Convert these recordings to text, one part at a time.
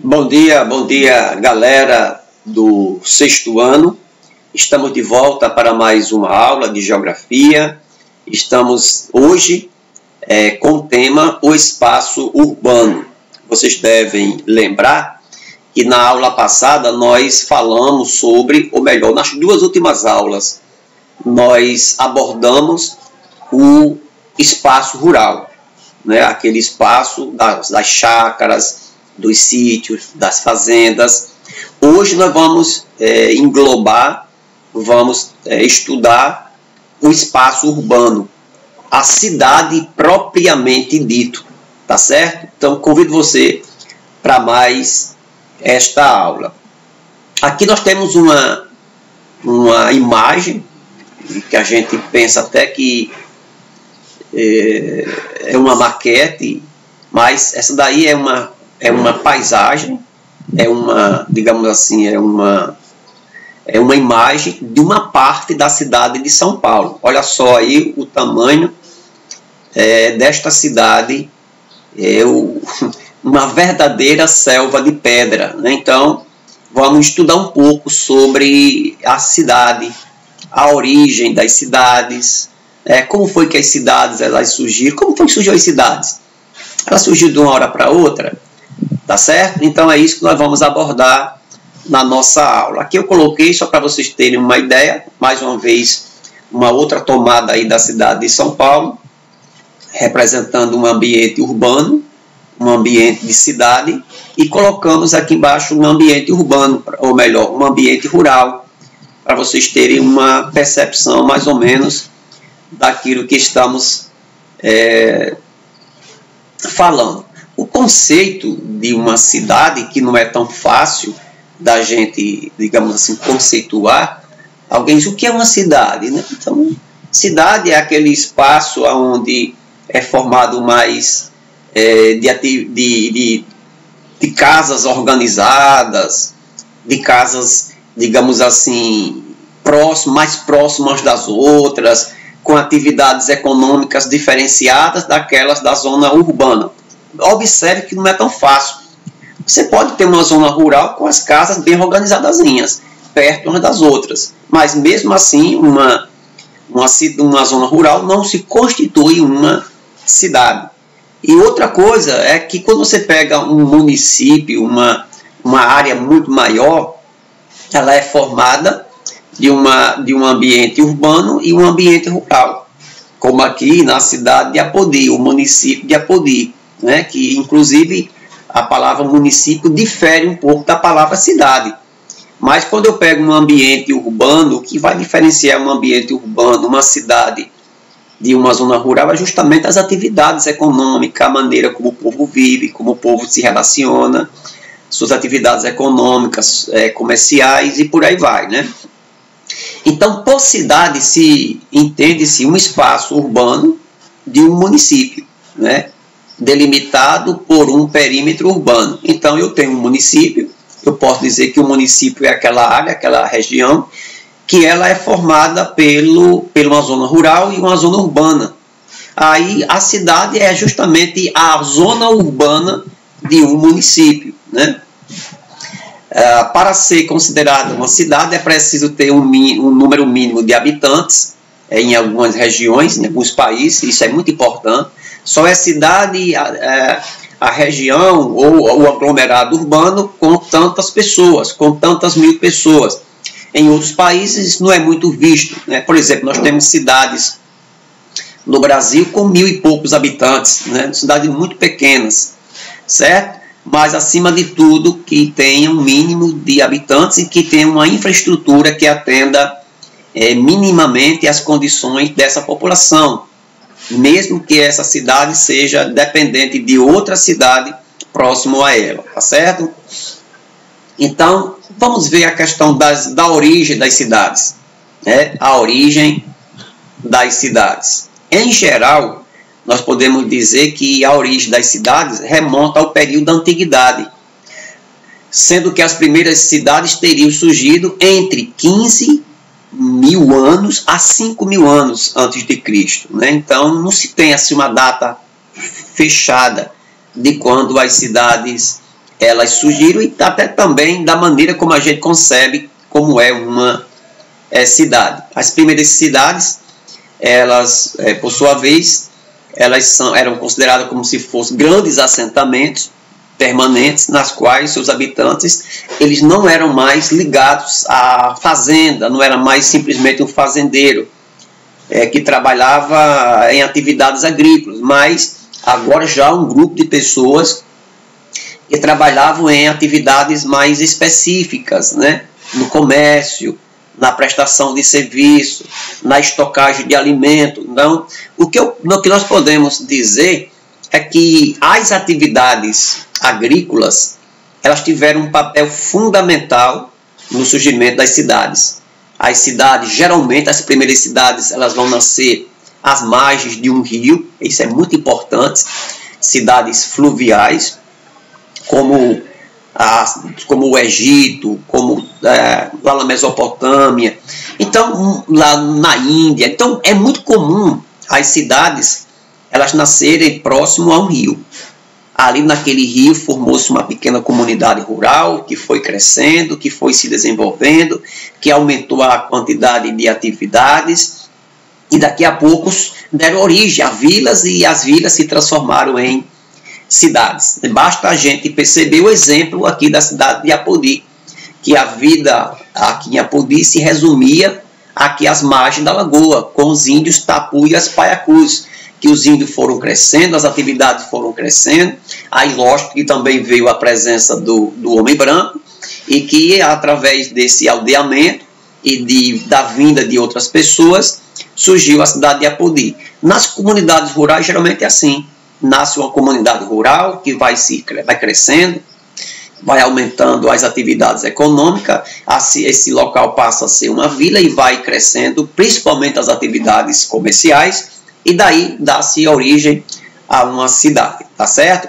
Bom dia, galera do sexto ano. Estamos de volta para mais uma aula de geografia. Estamos hoje com o tema o espaço urbano. Vocês devem lembrar que na aula passada nós falamos sobre, ou melhor, nas duas últimas aulas, nós abordamos o espaço rural, né? Aquele espaço das chácaras, dos sítios, das fazendas. Hoje nós vamos estudar o espaço urbano, a cidade propriamente dito, tá certo? Então convido você para mais esta aula. Aqui nós temos uma imagem que a gente pensa até que é uma maquete, mas essa daí é uma paisagem, digamos assim, é uma imagem de uma parte da cidade de São Paulo. Olha só aí o tamanho desta cidade, uma verdadeira selva de pedra, né? Então, vamos estudar um pouco sobre a cidade, a origem das cidades, como foi que as cidades elas surgiram, como foi que surgiu as cidades? Elas surgiram de uma hora para outra, tá certo? Então é isso que nós vamos abordar na nossa aula. Aqui eu coloquei, só para vocês terem uma ideia, mais uma vez, uma outra tomada aí da cidade de São Paulo, representando um ambiente urbano, um ambiente de cidade, e colocamos aqui embaixo um ambiente urbano, ou melhor, um ambiente rural, para vocês terem uma percepção mais ou menos daquilo que estamos falando. O conceito de uma cidade, que não é tão fácil da gente, digamos assim, conceituar, alguém diz, o que é uma cidade, né? Então, cidade é aquele espaço onde é formado mais de casas organizadas, de casas, digamos assim, mais próximas das outras, com atividades econômicas diferenciadas daquelas da zona urbana. Observe que não é tão fácil. Você pode ter uma zona rural com as casas bem organizadazinhas, perto umas das outras, mas mesmo assim uma zona rural não se constitui uma cidade. E outra coisa é que quando você pega um município, uma área muito maior, ela é formada de um ambiente urbano e um ambiente rural, como aqui na cidade de Apodi, o município de Apodi, né? Que inclusive a palavra município difere um pouco da palavra cidade. Mas quando eu pego um ambiente urbano, o que vai diferenciar um ambiente urbano, uma cidade, de uma zona rural é justamente as atividades econômicas, a maneira como o povo vive, como o povo se relaciona, suas atividades econômicas, comerciais e por aí vai, né? Então, por cidade entende-se um espaço urbano de um município, né? Delimitado por um perímetro urbano. Então, eu tenho um município, eu posso dizer que o município é aquela área, aquela região, que ela é formada por uma zona rural e uma zona urbana. Aí, a cidade é justamente a zona urbana de um município, né? Para ser considerada uma cidade é preciso ter um número mínimo de habitantes em algumas regiões, em alguns países, isso é muito importante. Só é cidade a região ou o aglomerado urbano com tantas pessoas, com tantas mil pessoas. Em outros países isso não é muito visto, né? Por exemplo, nós temos cidades no Brasil com 1000 e poucos habitantes, né? Cidades muito pequenas, certo? Mas, acima de tudo, que tenha um mínimo de habitantes e que tenha uma infraestrutura que atenda minimamente as condições dessa população, mesmo que essa cidade seja dependente de outra cidade próximo a ela, tá certo? Então, vamos ver a questão da origem das cidades, né? A origem das cidades. Em geral, nós podemos dizer que a origem das cidades remonta ao período da antiguidade, sendo que as primeiras cidades teriam surgido entre 15.000 anos a 5.000 anos antes de Cristo, né? Então, não se tem assim uma data fechada de quando as cidades elas surgiram, e até também da maneira como a gente concebe como é uma cidade. As primeiras cidades, elas, por sua vez, eram consideradas como se fossem grandes assentamentos permanentes, nas quais seus habitantes, eles não eram mais ligados à fazenda, não era mais simplesmente um fazendeiro que trabalhava em atividades agrícolas, mas agora já um grupo de pessoas que trabalhavam em atividades mais específicas, né? No comércio, na prestação de serviço, na estocagem de alimento. Então, o que nós podemos dizer é que as atividades agrícolas, elas tiveram um papel fundamental no surgimento das cidades. As cidades, geralmente, as primeiras cidades, elas vão nascer às margens de um rio, isso é muito importante, cidades fluviais, como o Egito, como lá na Mesopotâmia, então lá na Índia. Então é muito comum as cidades elas nascerem próximo a um rio. Ali naquele rio formou-se uma pequena comunidade rural que foi crescendo, que foi se desenvolvendo, que aumentou a quantidade de atividades e daqui a poucos deram origem a vilas, e as vilas se transformaram em cidades. Basta a gente perceber o exemplo aqui da cidade de Apodi, que a vida aqui em Apodi se resumia aqui às margens da lagoa, com os índios Tapu e as Paiacus, que os índios foram crescendo, as atividades foram crescendo, aí lógico que também veio a presença do homem branco, e que através desse aldeamento e da vinda de outras pessoas, surgiu a cidade de Apodi. Nas comunidades rurais geralmente é assim, nasce uma comunidade rural que vai crescendo, vai aumentando as atividades econômicas, esse local passa a ser uma vila e vai crescendo, principalmente as atividades comerciais, e daí dá-se origem a uma cidade, tá certo?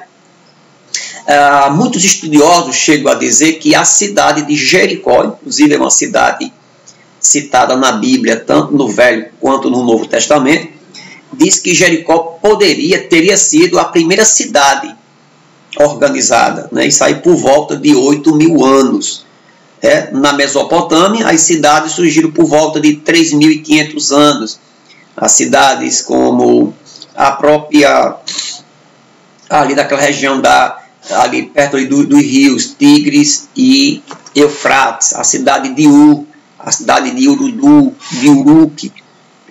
Muitos estudiosos chegam a dizer que a cidade de Jericó, inclusive é uma cidade citada na Bíblia, tanto no Velho quanto no Novo Testamento, diz que Jericó teria sido a primeira cidade organizada, né? Isso aí por volta de 8.000 anos. Na Mesopotâmia, as cidades surgiram por volta de 3.500 anos. As cidades como a própria, ali daquela região, ali perto ali dos rios Tigres e Eufrates, a cidade de Ur, a cidade de Urudu, de Uruque,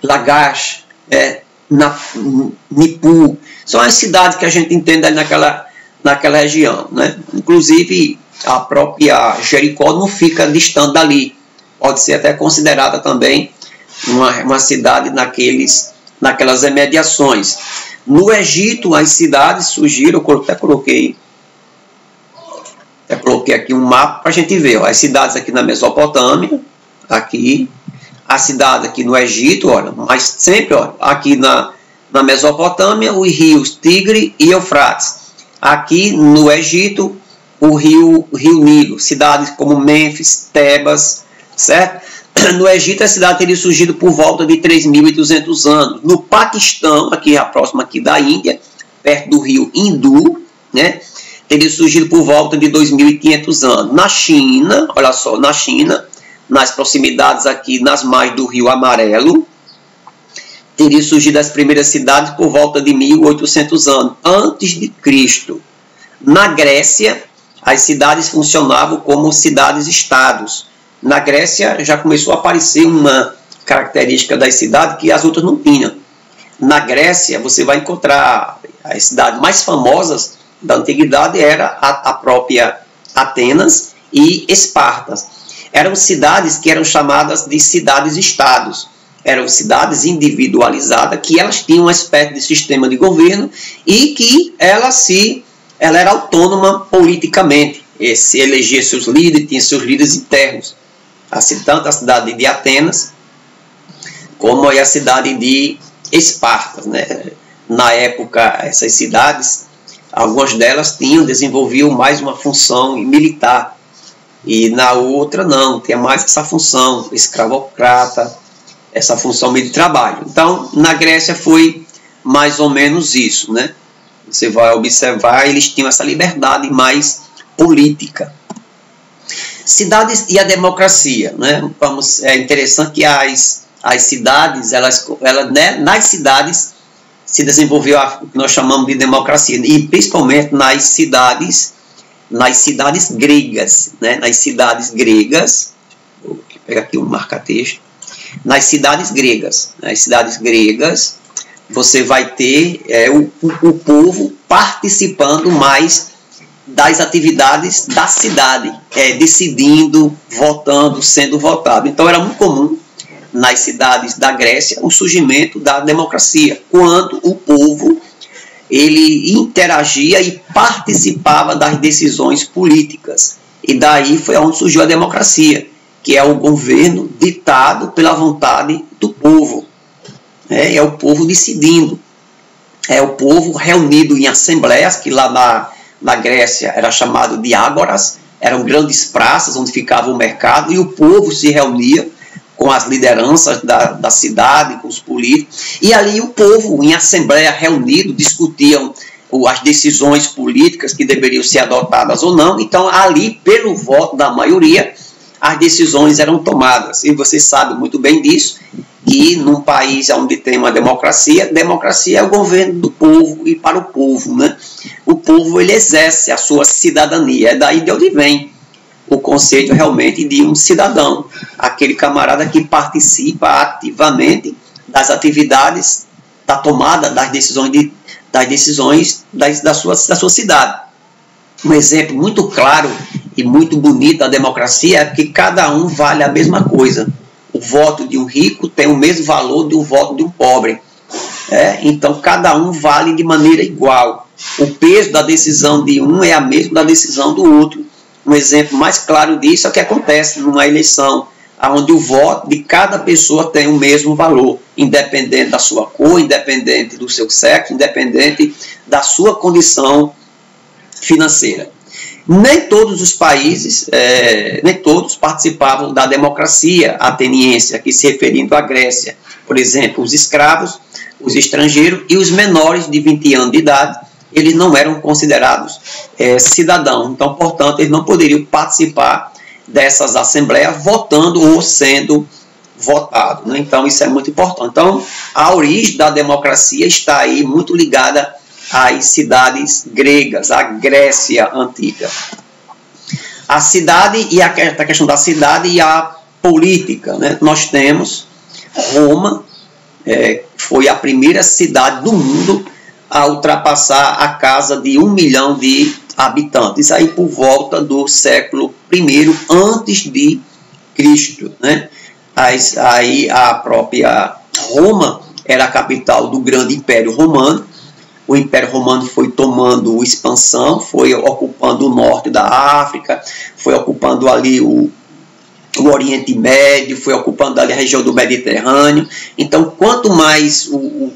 Lagash, Nipu, são as cidades que a gente entende ali naquela região, né? Inclusive a própria Jericó não fica distante dali, pode ser até considerada também uma cidade naquelas imediações. No Egito as cidades surgiram, eu até coloquei aqui um mapa para a gente ver, ó, as cidades aqui na Mesopotâmia, aqui, a cidade aqui no Egito, olha, mas sempre, olha, aqui na Mesopotâmia, os rios Tigre e Eufrates. Aqui no Egito, o rio Nilo, cidades como Mênfis, Tebas, certo? No Egito, a cidade teria surgido por volta de 3.200 anos. No Paquistão, aqui a próxima aqui da Índia, perto do rio Hindu, né? Teria surgido por volta de 2.500 anos. Na China, olha só, na China, nas proximidades aqui, nas margens do Rio Amarelo, teria surgido as primeiras cidades por volta de 1.800 anos, antes de Cristo. Na Grécia, as cidades funcionavam como cidades-estados. Na Grécia já começou a aparecer uma característica das cidades que as outras não tinham. Na Grécia, você vai encontrar as cidades mais famosas da antiguidade, era a própria Atenas e Esparta. Eram cidades que eram chamadas de cidades-estados. Eram cidades individualizadas, que elas tinham uma espécie de sistema de governo e que ela era autônoma politicamente. Se elegia seus líderes, tinha seus líderes internos. Tanto a cidade de Atenas como a cidade de Esparta, né? Na época, essas cidades, algumas delas desenvolviam mais uma função militar, e na outra não, tinha mais essa função escravocrata, essa função meio de trabalho. Então, na Grécia foi mais ou menos isso, né? Você vai observar, eles tinham essa liberdade mais política. Cidades e a democracia, né? É interessante que as cidades, né, nas cidades se desenvolveu o que nós chamamos de democracia, e principalmente nas cidades gregas, né? Nas cidades gregas, vou pegar aqui um marca-texto, nas cidades gregas você vai ter o povo participando mais das atividades da cidade, decidindo, votando, sendo votado. Então era muito comum nas cidades da Grécia o surgimento da democracia, quando o povo ele interagia e participava das decisões políticas. E daí foi onde surgiu a democracia, que é o governo ditado pela vontade do povo. É o povo decidindo. É o povo reunido em assembleias, que lá na Grécia era chamado de ágoras, eram grandes praças onde ficava o mercado, e o povo se reunia com as lideranças da cidade, com os políticos, e ali o povo, em assembleia reunido, discutiam as decisões políticas que deveriam ser adotadas ou não. Então, ali, pelo voto da maioria, as decisões eram tomadas. E você sabe muito bem disso, que num país onde tem uma democracia é o governo do povo e para o povo, né? O povo, ele exerce a sua cidadania. É daí de onde vem o conceito realmente de um cidadão, aquele camarada que participa ativamente das atividades, da tomada das decisões da sua cidade. Um exemplo muito claro e muito bonito da democracia é que cada um vale a mesma coisa. O voto de um rico tem o mesmo valor do voto de um pobre. Então, cada um vale de maneira igual. O peso da decisão de um é a mesma da decisão do outro. Um exemplo mais claro disso é o que acontece numa eleição, onde o voto de cada pessoa tem o mesmo valor, independente da sua cor, independente do seu sexo, independente da sua condição financeira. Nem todos os países, nem todos participavam da democracia ateniense, aqui se referindo à Grécia. Por exemplo, os escravos, os estrangeiros e os menores de 20 anos de idade, eles não eram considerados cidadãos. Então, portanto, eles não poderiam participar dessas assembleias votando ou sendo votados, né? Então, isso é muito importante. Então, a origem da democracia está aí muito ligada às cidades gregas, à Grécia antiga. A cidade e a questão da cidade e a política, né? Nós temos Roma, foi a primeira cidade do mundo a ultrapassar a casa de 1 milhão de habitantes, aí por volta do século I antes de Cristo, né? Aí a própria Roma era a capital do grande Império Romano. O Império Romano foi tomando expansão, foi ocupando o norte da África, foi ocupando ali o Oriente Médio, foi ocupando ali a região do Mediterrâneo. Então, quanto mais o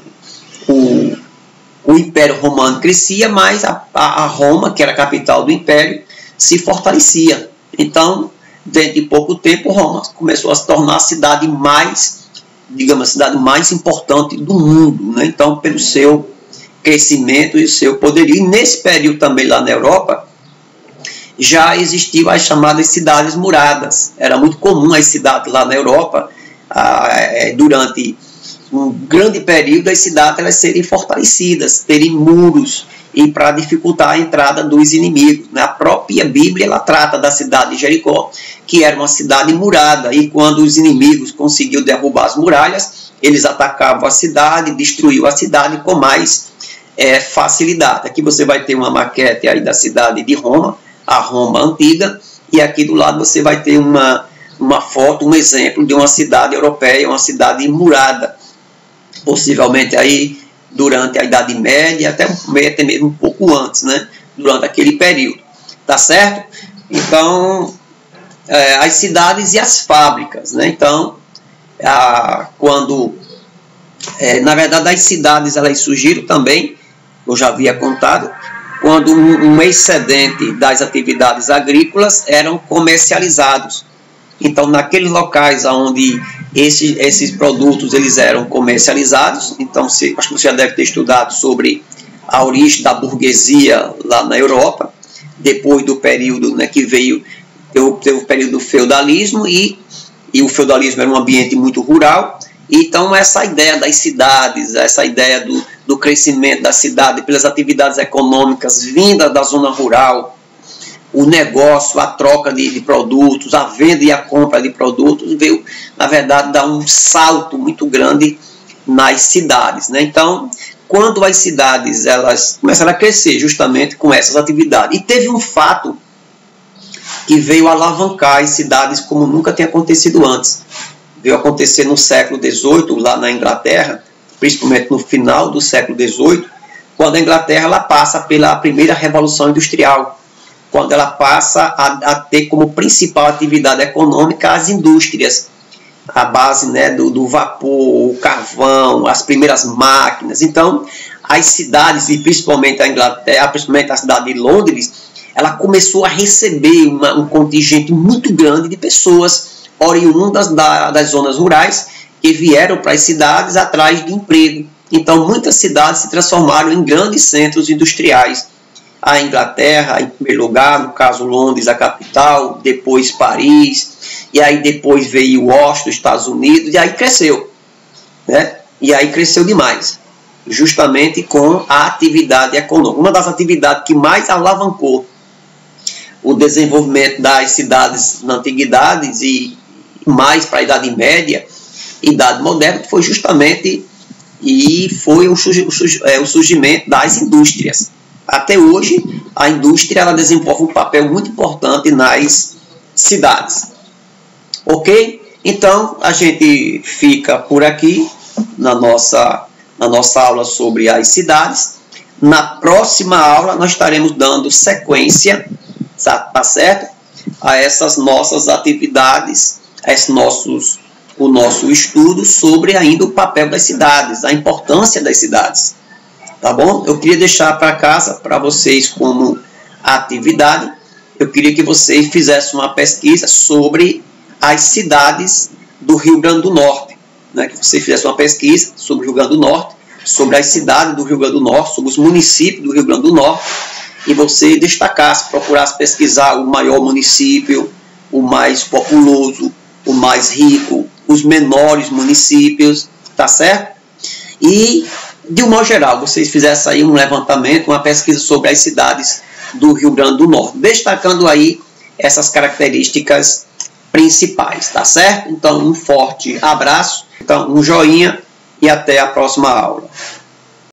Império Romano crescia, mais a Roma, que era a capital do Império, se fortalecia. Então, dentro de pouco tempo, Roma começou a se tornar a cidade mais, digamos, a cidade mais importante do mundo, né? Então, pelo seu crescimento e o seu poderio. E nesse período também lá na Europa, já existiam as chamadas cidades muradas. Era muito comum as cidades lá na Europa, durante um grande período, as cidades elas serem fortalecidas, terem muros, e para dificultar a entrada dos inimigos. A própria Bíblia ela trata da cidade de Jericó, que era uma cidade murada, e quando os inimigos conseguiam derrubar as muralhas, eles atacavam a cidade, destruíam a cidade com mais facilidade. Aqui você vai ter uma maquete aí da cidade de Roma, a Roma antiga, e aqui do lado você vai ter uma foto, um exemplo de uma cidade europeia, uma cidade murada, possivelmente aí durante a Idade Média, até mesmo um pouco antes, né? Durante aquele período, tá certo? Então, as cidades e as fábricas, né? Então, na verdade, as cidades elas surgiram também, eu já havia contado, quando um excedente das atividades agrícolas eram comercializados. Então, naqueles locais onde esses produtos eles eram comercializados, então acho que você já deve ter estudado sobre a origem da burguesia lá na Europa, depois do período, né, que veio, teve o período do feudalismo, e o feudalismo era um ambiente muito rural. Então essa ideia das cidades, essa ideia do crescimento da cidade pelas atividades econômicas vindas da zona rural, o negócio, a troca de produtos, a venda e a compra de produtos, veio, na verdade, dar um salto muito grande nas cidades, né? Então, quando as cidades elas começaram a crescer justamente com essas atividades, e teve um fato que veio alavancar as cidades como nunca tinha acontecido antes. Veio acontecer no século XVIII, lá na Inglaterra, principalmente no final do século XVIII, quando a Inglaterra ela passa pela primeira Revolução Industrial, quando ela passa a ter como principal atividade econômica as indústrias, a base, né, do vapor, o carvão, as primeiras máquinas. Então, as cidades, e principalmente a Inglaterra, principalmente a cidade de Londres, ela começou a receber um contingente muito grande de pessoas oriundas das zonas rurais, que vieram para as cidades atrás de emprego. Então, muitas cidades se transformaram em grandes centros industriais. A Inglaterra, em primeiro lugar, no caso Londres, a capital, depois Paris, e aí depois veio Washington, Estados Unidos, e aí cresceu, né? E aí cresceu demais, justamente com a atividade econômica. Uma das atividades que mais alavancou o desenvolvimento das cidades na antiguidade e mais para a Idade Média, Idade Moderna, foi justamente o surgimento das indústrias. Até hoje, a indústria ela desenvolve um papel muito importante nas cidades. Ok? Então, a gente fica por aqui na nossa aula sobre as cidades. Na próxima aula, nós estaremos dando sequência, tá certo? A essas nossas atividades, o nosso estudo sobre ainda o papel das cidades, a importância das cidades. Tá bom? Eu queria deixar para casa, para vocês, como atividade, eu queria que vocês fizessem uma pesquisa sobre as cidades do Rio Grande do Norte, né? Que vocês fizessem uma pesquisa sobre o Rio Grande do Norte, sobre as cidades do Rio Grande do Norte, sobre os municípios do Rio Grande do Norte, e você destacasse, procurasse pesquisar o maior município, o mais populoso, o mais rico, os menores municípios, tá certo? E, de um modo geral, vocês fizessem aí um levantamento, uma pesquisa sobre as cidades do Rio Grande do Norte, destacando aí essas características principais, tá certo? Então, um forte abraço, então, um joinha e até a próxima aula.